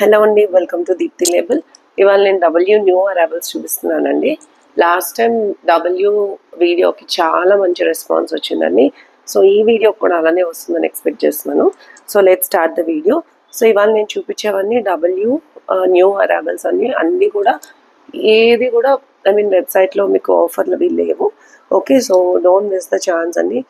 Hello అండి, welcome to Deepti label. ఇవాళ నేను డబ్ల్యూ న్యూ అరైవల్స్ చూపిస్తున్నానండి. లాస్ట్ టైం డబ్ల్యూ వీడియోకి చాలా మంచి రెస్పాన్స్ వచ్చిందండి. సో ఈ వీడియో కూడా అలానే వస్తుందని ఎక్స్పెక్ట్ చేస్తున్నాను. So let start the video. So ఇవాళ నేను చూపించేవన్నీ డబ్ల్యూ న్యూ అరైవల్స్ అన్నీ కూడా ఏది కూడా వెబ్సైట్లో మీకు ఆఫర్లు అవి లేవు. Okay, so don't miss the chance అండి.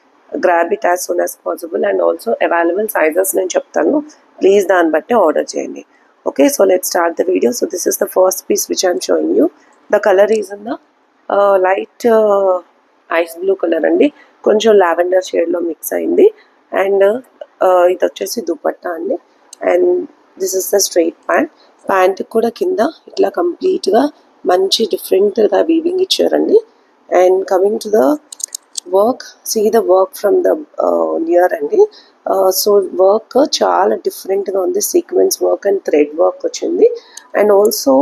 Grab it as soon as possible and also available sizes నేను చెప్తాను. ప్లీజ్ దాన్ని బట్టి ఆర్డర్ చేయండి. Okay, so let's start the video. So this is the first piece which I'm showing you. The color is in the light ice blue color andi, koncham lavender shade lo mix ayindi, and ఇది వచ్చేసి దుపట్టా అండి. And this is the straight pant కూడా కింద ఇట్లా కంప్లీట్గా మంచి డిఫరెంట్గా weaving ఇచ్చారండి. And coming to the work, see the work from the near అండి. సో వర్క్ చాలా డిఫరెంట్గా ఉంది, sequence work and thread work వచ్చింది. అండ్ ఆల్సో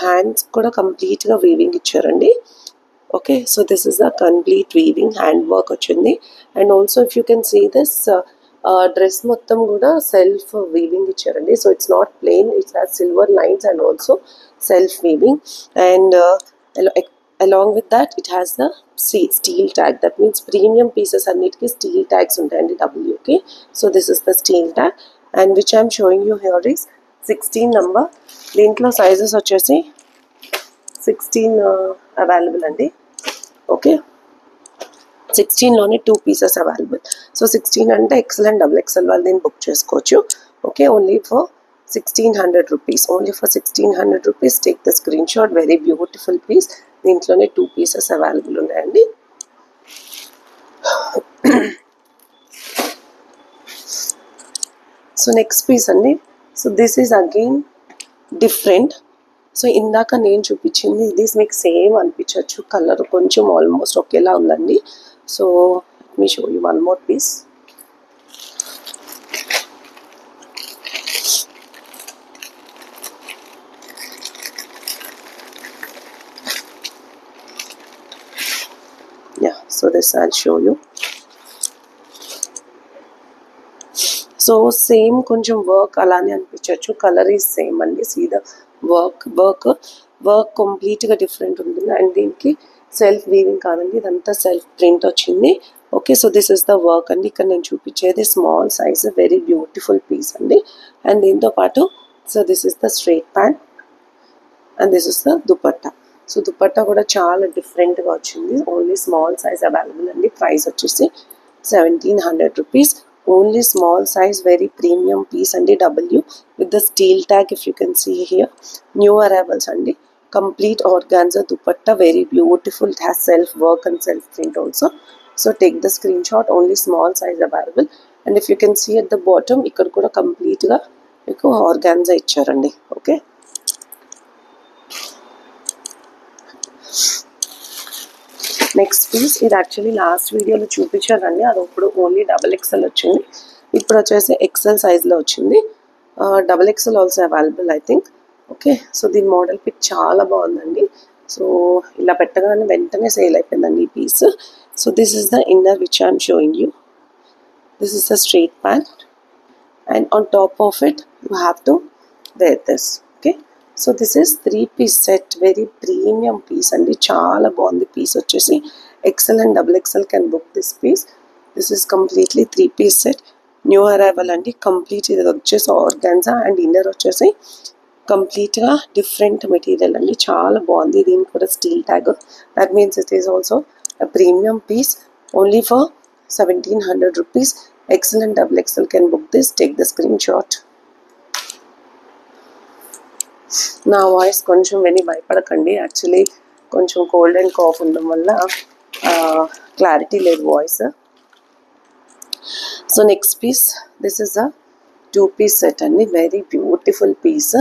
హ్యాండ్స్ కూడా కంప్లీట్గా వీవింగ్ ఇచ్చారండి. Okay, so this is the complete weaving hand work వచ్చింది. And also if you can see this dress మొత్తం కూడా సెల్ఫ్ వీవింగ్ ఇచ్చారండి. So it's not plain, it's has silver lines and also self weaving. And along with that it has the steel tag. That means premium pieces అన్నిటికీ steel tags ఉంటాయండి WK. So this is the steel tag and which I am showing you here is 16 number. దీంట్లో sizes వచ్చేసి 16 available అండి. Okay, 16లోనే 2 pieces అవైలబుల్. So 16 అంటే XL and XXL వాళ్ళు దీన్ని బుక్ చేసుకోవచ్చు. Okay, only for 1600 rupees. Only for 1600 rupees. Take the screenshot. Very beautiful piece. దీంట్లోనే 2 pieces అవైలబుల్ ఉన్నాయండి. సో నెక్స్ట్ పీస్ అండి. So this is again different. So ఇందాక నేను చూపించింది ఇది మీకు సేమ్ అనిపించవచ్చు, కలర్ కొంచెం ఆల్మోస్ట్ ఒకేలా ఉందండి. So let me show you one more piece. So this I'll show you. So same కొంచెం వర్క్ అలానే అనిపించవచ్చు, కలర్ ఈజ్ సేమ్ అండి. సీ ద వర్క్ కంప్లీట్గా డిఫరెంట్ ఉంటుంది. అండ్ దీనికి సెల్ఫ్ వీవింగ్ కాదండి, ఇదంతా సెల్ఫ్ ప్రింట్ వచ్చింది. Okay, so this is the work అండి. ఇక్కడ నేను చూపించేది small size, very beautiful piece అండి. అండ్ దీంతో పాటు so this is the straight pant and this is the dupatta. So dupatta కూడా చాలా డిఫరెంట్గా వచ్చింది. ఓన్లీ స్మాల్ సైజ్ అవైలబుల్ అండి. ప్రైస్ వచ్చేసి 1700 rupees. Only small size, very premium piece అండి. W with the steel tag if you can see here. New arrivals అండి. Complete organza dupatta, very beautiful. It has self work and self print also. So take the screenshot. Only small size available. And if you can see at the bottom ఇక్కడ కూడా కంప్లీట్గా మీకు organza ఇచ్చారండి. Okay, next piece ఇది actually last వీడియోలో చూపించానండి. అది ఇప్పుడు only XXL వచ్చింది. ఇప్పుడు వచ్చేసి XL సైజ్లో వచ్చింది. XXL also available I think. Okay, so దీని మోడల్ పిక్ చాలా బాగుందండి. సో ఇలా పెట్టగానే వెంటనే సేల్ అయిపోయిందండి ఈ piece. So this is the inner which I'm showing you. This is the straight pant and on top of it you have to wear this. Okay, so this is 3-piece set, very premium piece అండి. చాలా బాగుంది piece వచ్చేసి. XL and XXL can book this piece. This is completely 3-piece set. New arrival అండి. Complete ఇది వచ్చేసి organza and inner వచ్చేసి కంప్లీట్గా different material అండి. చాలా బాగుంది. దీనికి కూడా steel tag. That means it is also premium piece. Only for 1700 rupees. XL and XXL can book this. Take the screenshot. నా వాయిస్ కొంచెం విని భయపడకండి. యాక్చువల్లీ కొంచెం కోల్డ్ అండ్ కాఫ్ ఉండడం వల్ల క్లారిటీ లేదు voice. So next piece, this is a 2-piece set అండి. Very beautiful piece.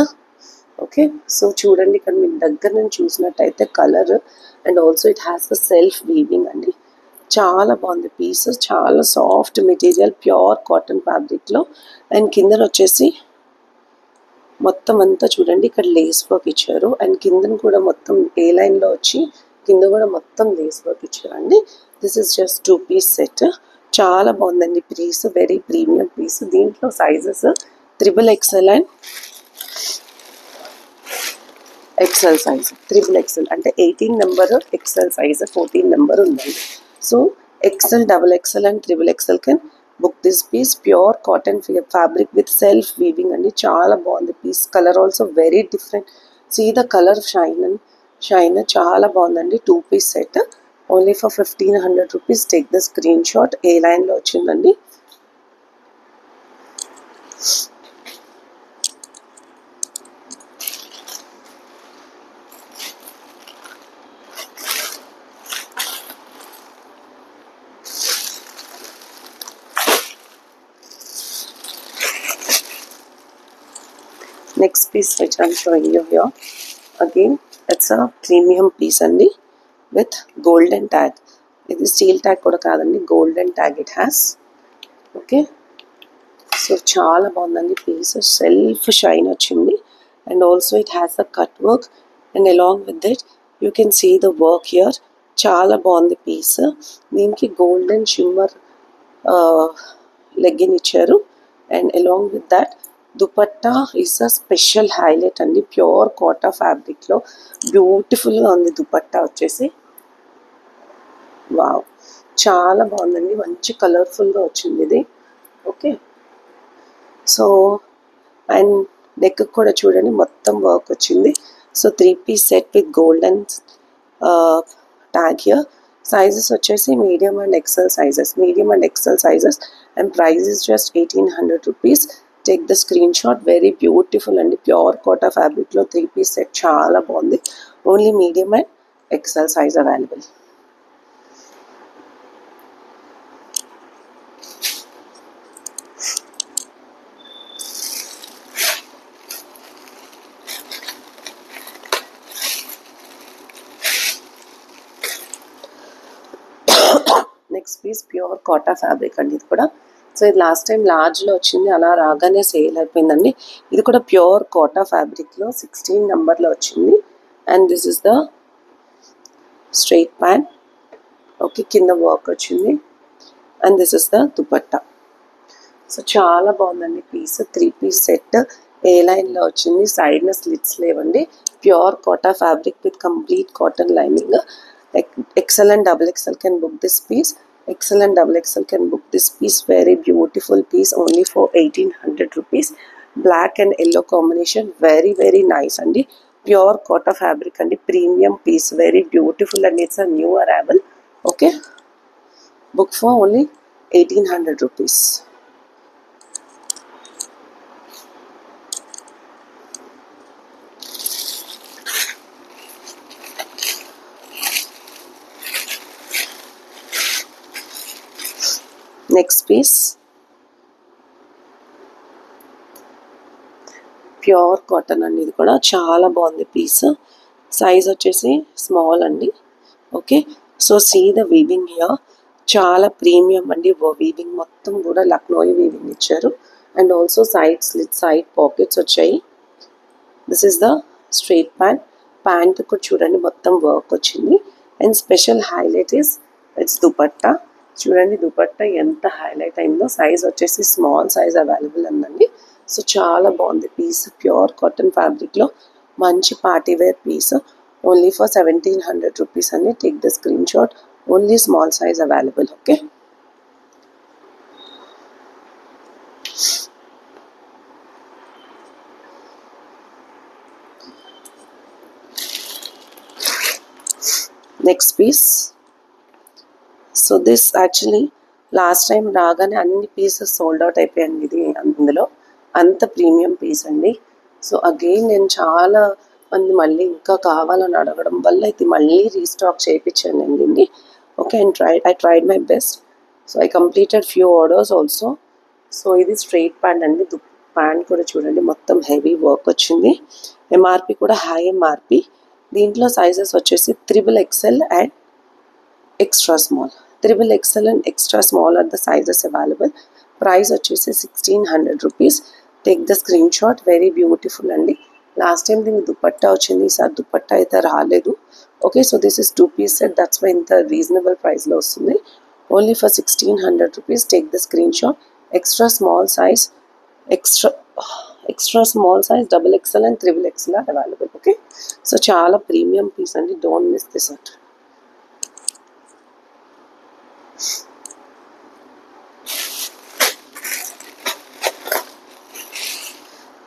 Okay, so చూడండి ఇక్కడ మీరు దగ్గర నుంచి చూసినట్టయితే colour and also it has the self weaving అండి. చాలా బాగుంది పీస్. చాలా సాఫ్ట్ మెటీరియల్, ప్యూర్ కాటన్ ఫ్యాబ్రిక్లో. అండ్ కింద వచ్చేసి మొత్తం అంతా చూడండి ఇక్కడ లేస్ వర్క్ ఇచ్చారు. అండ్ కిందను కూడా మొత్తం ఏ లైన్లో వచ్చి కింద కూడా మొత్తం లేస్ వర్క్ ఇచ్చారండి. This is just 2-piece set. చాలా బాగుందండి పీస్, వెరీ ప్రీమియం పీస్. దీంట్లో sizes XXL and XL size, triple XL అంటే 18 నెంబర్, ఎక్సెల్ సైజ్ 14 నెంబర్ ఉందండి. So XL, double XL and triple XL can book this piece. Pure cotton fabric with self weaving అండి. చాలా బాగుంది piece. Colour also very different. See the colour shine చాలా బాగుందండి. 2 piece set only for 1500 rupees. Take the screenshot. A లైన్లో వచ్చిందండి. Next piece which I'm showing you here, again it's a premium piece andi with golden tag. It is steel tag kuda kadandi, golden tag it has. Okay, so chaala bagundi piece, self shine ochindi, and also it has the cut work, and along with it you can see the work here. Chaala bagundi piece. Deeniki golden shimmer legging icharu, and along with that dupatta is a special highlight అండి. Pure Kota ఫ్యాబ్రిక్లో బ్యూటిఫుల్గా ఉంది దుపట్టా వచ్చేసి. Wow, చాలా బాగుందండి. మంచి కలర్ఫుల్గా వచ్చింది ఇది. ఓకే, సో అండ్ నెక్ కూడా చూడండి మొత్తం వర్క్ వచ్చింది. So 3 piece set with golden tag here. Sizes వచ్చేసి medium and XL sizes, and price is just 1800 rupees. Take the screenshot. Very beautiful అండి. ప్యూర్ కోటా ఫ్యాబ్రిక్లో 3 పీస్ సెట్ చాలా బాగుంది. Only medium and XL size available. Next piece pure Kota fabric అండి. ఇది కూడా so ఇది last time లార్జ్లో వచ్చింది, అలా రాగానే సేల్ అయిపోయిందండి. ఇది కూడా ప్యూర్ కోటా ఫ్యాబ్రిక్లో 16 నెంబర్లో వచ్చింది. And this is the straight pant. Okay, కింద వర్క్ వచ్చింది. And this is the dupatta. So చాలా బాగుందండి పీస్. 3 పీస్ సెట్ ఏ లైన్లో వచ్చింది. సైడ్న స్లిట్స్ లేవండి. Pure Kota fabric with complete cotton lining. XL and double XL can book this piece. XL and double XL can book this piece. Very beautiful piece, only for 1800 rupees. Black and yellow combination, very nice andi. Pure cotta fabric andi, premium piece, very beautiful, and it's a new arrival. Okay, book for only 1800 rupees. Next piece pure cotton అండి. ఇది కూడా చాలా బాగుంది పీస్. Size వచ్చేసి small అండి. Okay, so see the weaving here. చాలా premium అండి. వీవింగ్ మొత్తం కూడా లక్నోయి వీవింగ్ ఇచ్చారు. అండ్ ఆల్సో సైడ్ పాకెట్స్ వచ్చాయి. This is the straight pant కూడా చూడండి మొత్తం వర్క్ వచ్చింది. And special highlight is its dupatta. చూడండి దుపట్టా ఎంత హైలైట్ అయిందో. సైజ్ వచ్చేసి స్మాల్ సైజ్ అవైలబుల్ ఉందండి. సో చాలా బాగుంది పీస్. ప్యూర్ కాటన్ ఫ్యాబ్రిక్లో మంచి party wear piece. Only for 1700 rupees అండి. Take the screenshot. Only small size available. Okay, next piece. So this actually last time రాగానే అన్ని పీసెస్ సోల్డ్ అవుట్ అయిపోయాయండి. ఇది అందులో అంత ప్రీమియం పీస్ అండి. సో అగైన్ నేను చాలా మంది మళ్ళీ ఇంకా కావాలని అడగడం వల్ల ఇది మళ్ళీ రీస్టాక్ చేయించాను అండి. Okay, and I tried my best. So I completed few orders also. So ఇది స్ట్రైట్ ప్యాంట్ అండి. ప్యాంట్ కూడా చూడండి మొత్తం హెవీ వర్క్ వచ్చింది. ఎంఆర్పి కూడా హై ఎంఆర్పి. దీంట్లో సైజెస్ వచ్చేసి XXL and extra small. XXL and extra small are the sizes available. Price వచ్చేసి 1600 rupees. Take the screenshot. Very beautiful అండి. లాస్ట్ టైం దీనికి దుపట్టా వచ్చింది, ఈసారి దుపట్టా అయితే రాలేదు. Okay, so this is 2 piece set. That's why ఇంత reasonable ప్రైస్లో వస్తుంది. Only for 1600 rupees. Take the screenshot. Extra small size, extra small size, double XL and triple XL are available. Okay, so chala premium piece and don't miss this out.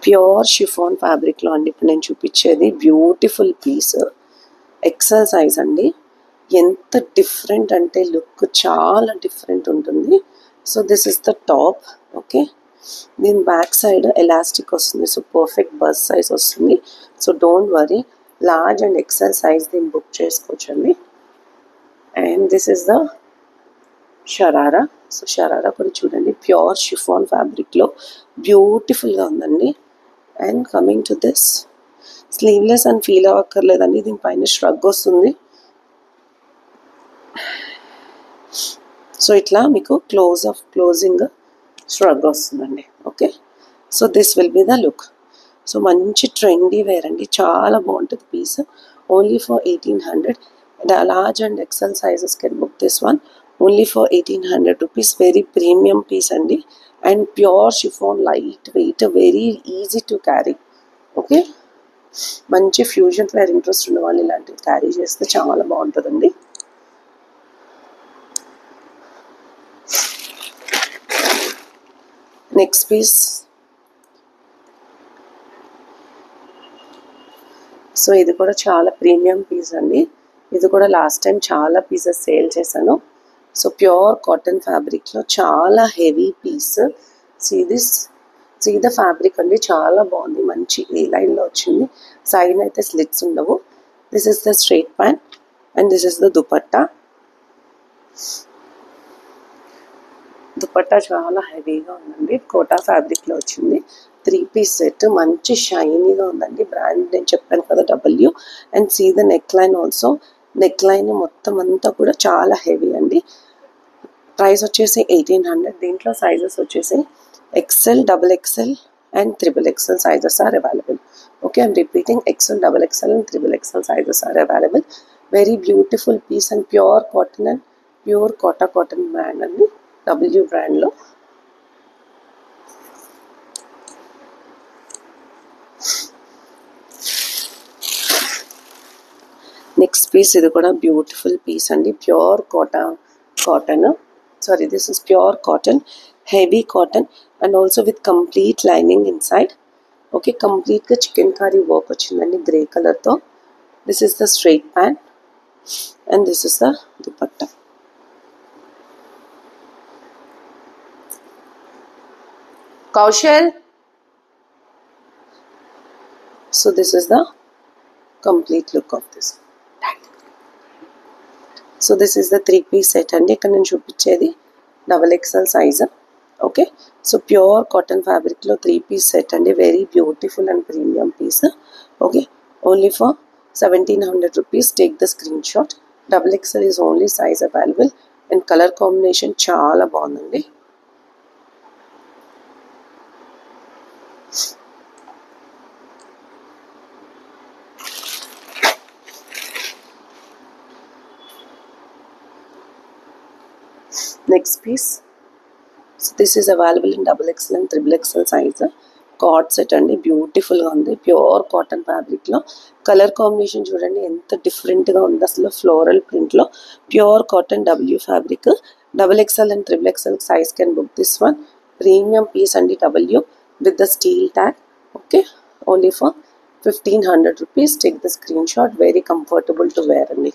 Pure chiffon ఫ్యాబ్రిక్లో అండి ఇప్పుడు నేను చూపించేది beautiful piece, XL size అండి. ఎంత different అంటే look చాలా different ఉంటుంది. So this is the top. Okay, దీని బ్యాక్ సైడ్ ఎలాస్టిక్ వస్తుంది, సో పర్ఫెక్ట్ బస్ సైజ్ వస్తుంది. So don't worry, large and XL size దీన్ని బుక్ చేసుకోవచ్చండి. And this is the sharara. So sharara కూడా చూడండి, ప్యూర్ షిఫాన్ ఫ్యాబ్రిక్లో బ్యూటిఫుల్గా ఉందండి. And coming to this, sleeveless అని ఫీల్ అవ్వక్కర్లేదండి, దీనిపైన ష్రగ్ వస్తుంది. సో ఇట్లా మీకు క్లోజింగ్ ష్రగ్ వస్తుందండి. Okay, so this will be the look. So మంచి ట్రెండీ వేర్ అండి, చాలా బాగుంటుంది piece. Only for 1800. Large and XL sizes can book this one only for 1800 rupees. Very premium piece అండి. And pure chiffon, light weight, very easy to carry. Okay, మంచి fusion wear interest ఉన్న వాళ్ళు ఇలాంటివి carry చేస్తే చాలా బాగుంటుందండి. Next piece. So ఇది కూడా చాలా ప్రీమియం పీస్ అండి. ఇది కూడా లాస్ట్ టైం చాలా పీసెస్ సేల్ చేశాను. సో ప్యూర్ కాటన్ ఫ్యాబ్రిక్లో చాలా heavy piece. See the fabric అండి, చాలా బాగుంది, మంచి ఏ లైన్లో వచ్చింది. సైడ్ అయితే స్లిట్స్ ఉండవు. This is the straight pant and this is the dupatta. Dupatta చాలా హెవీగా ఉందండి, కోటా ఫ్యాబ్రిక్లో వచ్చింది. 3 పీస్ సెట్, మంచి షైనీగా ఉందండి. బ్రాండ్ నేను చెప్పాను కదా, W. And see the neckline also. Neckline మొత్తం అంతా కూడా చాలా హెవీ అండి. ప్రైస్ వచ్చేసి 1800. దీంట్లో సైజెస్ వచ్చేసి XL, double XL and triple XL sizes are available. Okay, I'm repeating, XL, double XL and triple XL sizes are available. Very beautiful piece and pure cotton and pure cotton brand అండి, W బ్రాండ్లో. Next piece, ఇది కూడా beautiful piece అండి, pure cotton. Sorry, this is pure cotton, heavy cotton and also with complete lining inside. Okay, కంప్లీట్గా chikankari work వచ్చిందండి grey కలర్తో. This is the straight pant and this is the dupatta. Kaushal. So this is the complete look of this. So this is the 3-piece set అండి. ఇక్కడ నేను చూపించేది double XL size. Okay, so pure cotton ఫ్యాబ్రిక్లో 3-piece set అండి, very beautiful and premium piece. Okay, only for 1700 rupees. Take the screenshot. Double XL is only size available and colour combination చాలా బాగుందండి. Next piece. So this is available in double XL and triple XL size. Cord set అండి, బ్యూటిఫుల్గా ఉంది, pure cotton ఫ్యాబ్రిక్లో. Colour combination చూడండి ఎంత డిఫరెంట్గా ఉంది అసలు, ఫ్లోరల్ ప్రింట్లో. Pure cotton W fabric. Double XL and triple XL size can book this one. Premium piece అండి, W with the steel tag. Okay, only for 1500 rupees. Take the screenshot. Very comfortable to wear అండి.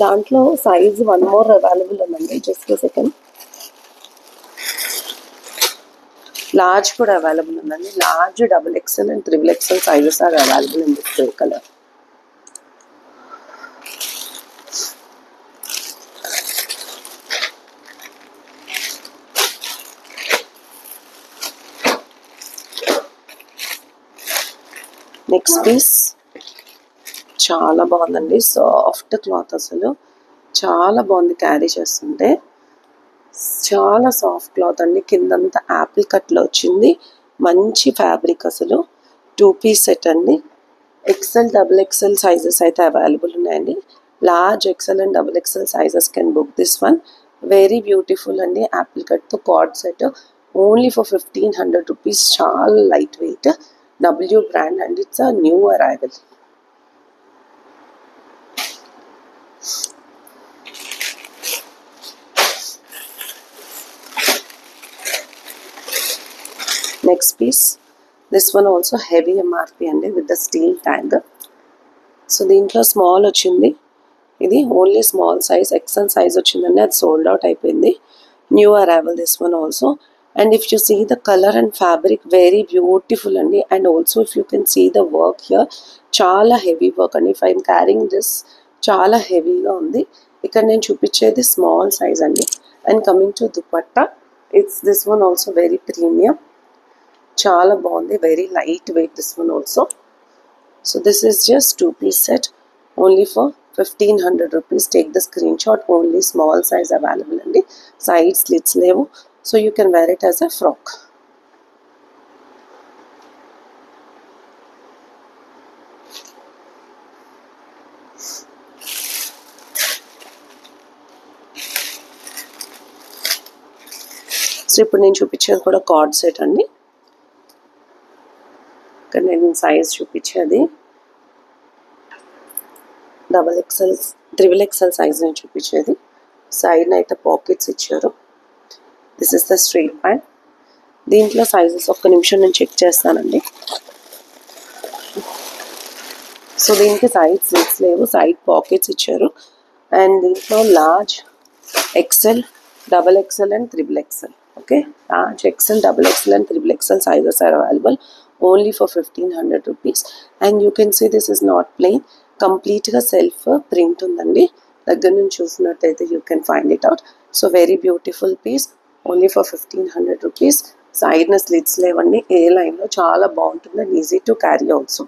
దాంట్లో size 1 more available ఉందండి, just second. Large కూడా available ఉందండి. Large, double XL and triple XL sizes are available in this grey colour. Next piece చాలా బాగుందండి, soft cloth, అసలు చాలా బాగుంది క్యారీ చేస్తుంటే. చాలా సాఫ్ట్ క్లాత్ అండి, కిందంతా యాపిల్ కట్లో వచ్చింది, మంచి ఫ్యాబ్రిక్ అసలు. 2-piece సెట్ అండి. ఎక్సెల్, డబుల్ ఎక్సెల్ సైజెస్ అయితే అవైలబుల్ ఉన్నాయండి. Large, XL and double XL sizes can book this one. Very beautiful అండి. యాపిల్ కట్తో cord set only for 1500 rupees. చాలా light weight, W brand and it's a new arrival. Next piece, this one also heavy MRP అండి with the steel tank. So దీంట్లో small వచ్చింది, ఇది only small size, XL size వచ్చిందండి, అది sold out అయిపోయింది. New arrival this one also. And if you see the colour and fabric very beautiful అండి. And also if you can see the work here, చాలా heavy work అండి. If I'm carrying this, చాలా హెవీగా ఉంది. ఇక్కడ నేను చూపించేది స్మాల్ సైజ్ అండి. And coming to dupatta, it's this one also very premium, చాలా బాగుంది, very light weight this one also. So this is just 2-piece set only for 1500 rupees. Take the screenshot. Only small size available అండి, side slits లేవు, so you can wear it as a frock. So ఇప్పుడు నేను చూపించేది కూడా card set అండి. ఇక్కడ నేను size చూపించేది XXL, XXL సైజ్ నేను చూపించేది. సైడ్న అయితే పాకెట్స్ ఇచ్చారు. This is the straight pant. దీంట్లో సైజెస్ ఒక్క నిమిషం నేను చెక్ చేస్తానండి. సో దీనికి సైడ్ స్లిట్స్ లేవు, సైడ్ పాకెట్స్ ఇచ్చారు. అండ్ దీంట్లో large, XL, XXL and XXL. Okay, large, XL, XXL and XXL sizes are available only for 1500 rupees. And you can see this is not plain, కంప్లీట్గా self print ఉందండి. దగ్గర నుంచి చూసినట్టయితే you can find it out. So very beautiful piece, only for 1500 rupees. సైడ్న slits లేవండి, A లైన్లో చాలా బాగుంటుంది and easy to carry also.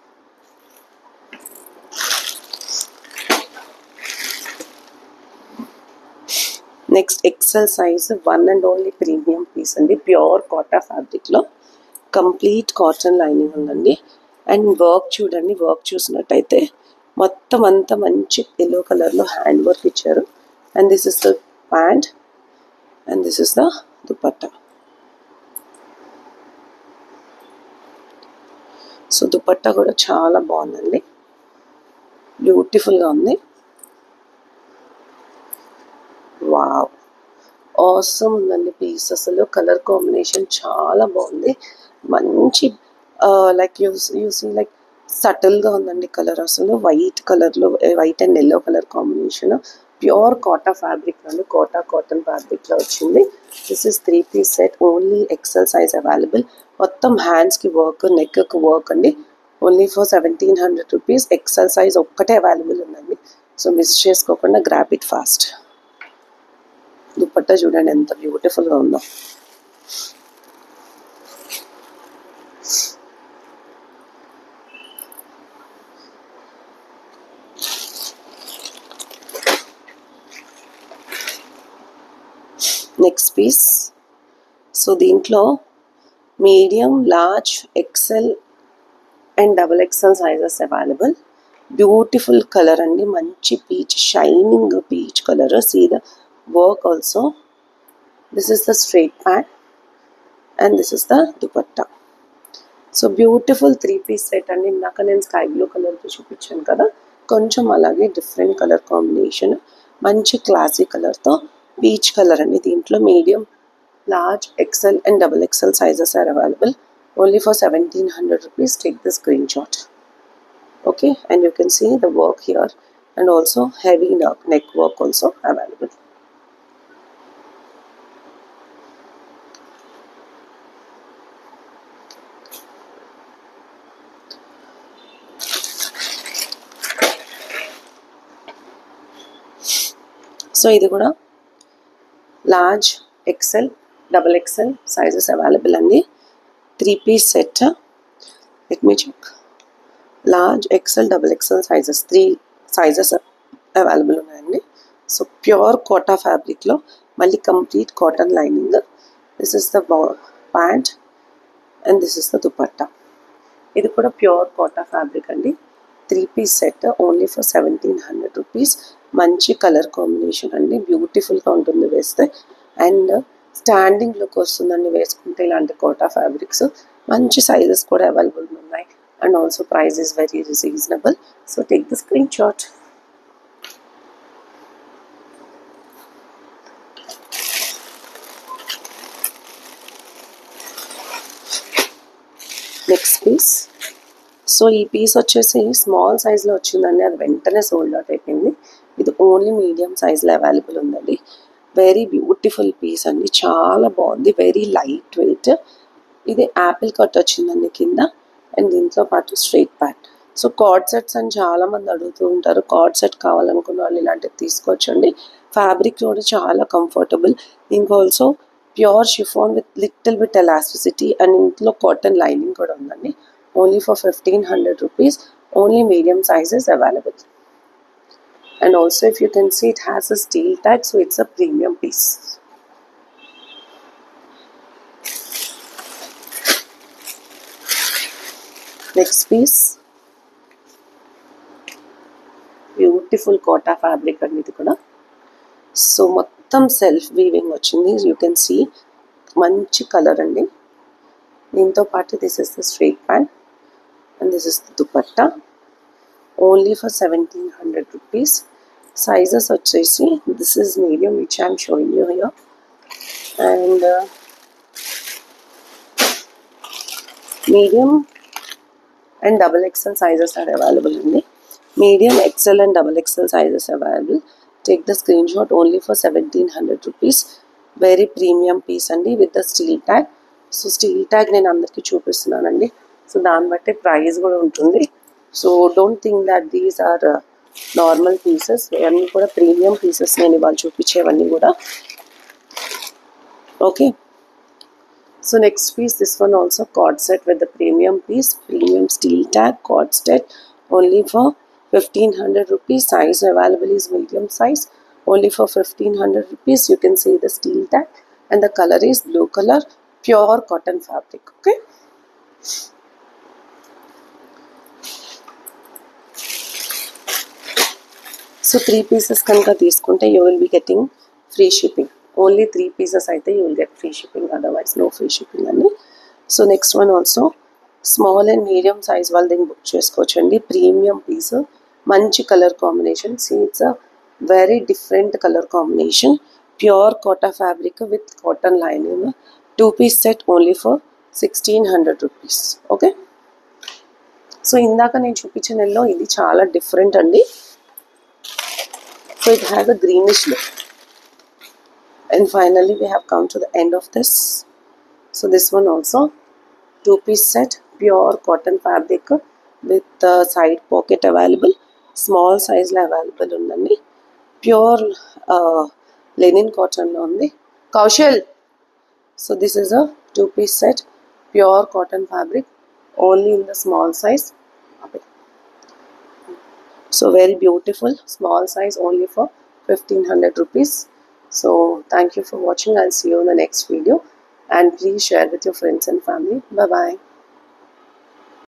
Next XL size, one and only premium piece అండి, ప్యూర్ కాటన్ ఫ్యాబ్రిక్లో కంప్లీట్ కాటన్ లైనింగ్ ఉందండి. And work చూడండి, work చూసినట్టయితే మొత్తం అంతా మంచి ఎల్లో కలర్లో హ్యాండ్ వర్క్ ఇచ్చారు. And this is the pant and this is the dupatta. So dupatta కూడా చాలా బాగుందండి, బ్యూటిఫుల్గా ఉంది. వావ్, ఆసమ్ ఉందండి పీస్. అసలు కలర్ కాంబినేషన్ చాలా బాగుంది, మంచి లైక్ యూ సీ లైక్ సటిల్గా ఉందండి కలర్. అసలు వైట్ కలర్లో, white and yellow colour combination, pure cotton fabric అండి, కాటన్ ఫ్యాబ్రిక్లో వచ్చింది. This is 3-piece set, only XL size available. మొత్తం హ్యాండ్స్కి వర్క్, నెక్కి వర్క్ అండి, only for 1700 rupees. XL size ఒక్కటే అవైలబుల్ ఉందండి, సో మిస్ చేసుకోకుండా గ్రాబ్ ఇట్ ఫాస్ట్. దుపట్టా చూడండి ఎంత బ్యూటిఫుల్గా ఉందో. నెక్స్ట్ పీస్, సో దీంట్లో medium, large, XL and XXL sizes available. Beautiful colour అండి, మంచి peach, shining peach colour. See the work also. This is the straight pant and this is the dupatta. So beautiful 3-piece set అండి. ఇందాక నేను sky blue కలర్తో చూపించాను కదా, కొంచెం అలాగే డిఫరెంట్ కలర్ కాంబినేషన్, మంచి క్లాసీ కలర్తో పీచ్ కలర్ అండి. దీంట్లో medium, large, XL and XXL sizes are available only for 1700 rupees. Take the screenshot. Okay, and you can see the work here and also heavy neck work also available. So ఇది కూడా large, XL, XXL sizes available అండి. 3-piece set. Let me check. Large, XL, XXL sizes, 3 sizes available ఉన్నాయండి. So pure Kota ఫ్యాబ్రిక్లో మళ్ళీ complete cotton lining. This is the pant and this is the dupatta. ఇది కూడా pure Kota fabric అండి. 3-piece set only for 1700 rupees. మంచి colour combination అండి, బ్యూటిఫుల్గా ఉంటుంది వేస్తే. అండ్ స్టాండింగ్ లుక్ వస్తుందండి వేసుకుంటే ఇలాంటి కోటా ఫ్యాబ్రిక్స్. మంచి సైజెస్ కూడా అవైలబుల్ ఉన్నాయి. And also price is very reasonable. So take the screenshot. Next piece. So ఈ పీస్ వచ్చేసి స్మాల్ సైజ్లో వచ్చిందండి, అది వెంటనే సోల్డ్ అవుట్ అయిపోయింది. ఇది ఓన్లీ మీడియం సైజ్లో అవైలబుల్ ఉందండి. వెరీ బ్యూటిఫుల్ పీస్ అండి, చాలా బాగుంది, వెరీ లైట్ వెయిట్. ఇది యాపిల్ కట్ వచ్చిందండి కింద, అండ్ దీంతో పాటు straight pant. So co-ord sets అని చాలామంది అడుగుతూ ఉంటారు, కార్డ్ సెట్ కావాలనుకున్న వాళ్ళు ఇలాంటివి తీసుకోవచ్చండి. ఫ్యాబ్రిక్ కూడా చాలా కంఫర్టబుల్. ఇంకా also pure chiffon with little bit elasticity, and ఇంట్లో కాటన్ లైనింగ్ కూడా ఉందండి. Only for 1500 rupees. Only medium sizes available. And also if you can see, it has a steel tag, so it's a premium piece. Next piece. Beautiful kota fabric and ఇది కూడా. So మొత్తం self weaving వచ్చింది. You can see మంచి colour అండి. దీంతో పాటు this is the straight pant and this is the dupatta. Only for 1700 rupees. Sizes వచ్చేసి this is medium, which I am showing you here, and medium and double XL sizes are available in the medium, XL and double XL sizes available. Take the screenshot. Only for 1700 rupees. Very premium piece అండి with the steel tag. So steel tag నేను అందరికీ చూపిస్తున్నానండి, so దాన్ని బట్టి price కూడా ఉంటుంది. So don't think that these are normal pieces, ఇవన్నీ కూడా ప్రీమియం పీసెస్ నేను ఇవాళ చూపించేవన్నీ కూడా. Okay, so next piece, this one also co-ord set with the premium piece, premium steel tag co-ord set. Only for 1500 rupees. Size available is medium size. Only for 1500 rupees. You can see the steel tag, and the color is blue color, pure cotton fabric. Okay. So 3 pieces kanka తీసుకుంటే you will be getting free shipping. Only 3 pieces అయితే you will get free shipping, otherwise no free shipping అండి. So next one also small and medium size వాళ్ళు దీన్ని book చేసుకోవచ్చండి. Premium piece, మంచి colour combination. See it's a very different colour combination. Pure Kota fabric with cotton lining. 2-piece set only for 1600 rupees. Okay, so ఇందాక నేను చూపించిన yellow ఇది చాలా different అండి. So it has a greenish look. And finally we have come to the end of this. So this one also 2-piece set, pure cotton fabric with side pocket available. Small size la available undandi. Pure linen cotton lo undi. Kaushal. So this is a 2-piece set, pure cotton fabric, only in the small size. So very beautiful, small size, only for 1500 rupees. So thank you for watching. I'll see you in the next video, and please share with your friends and family. Bye bye.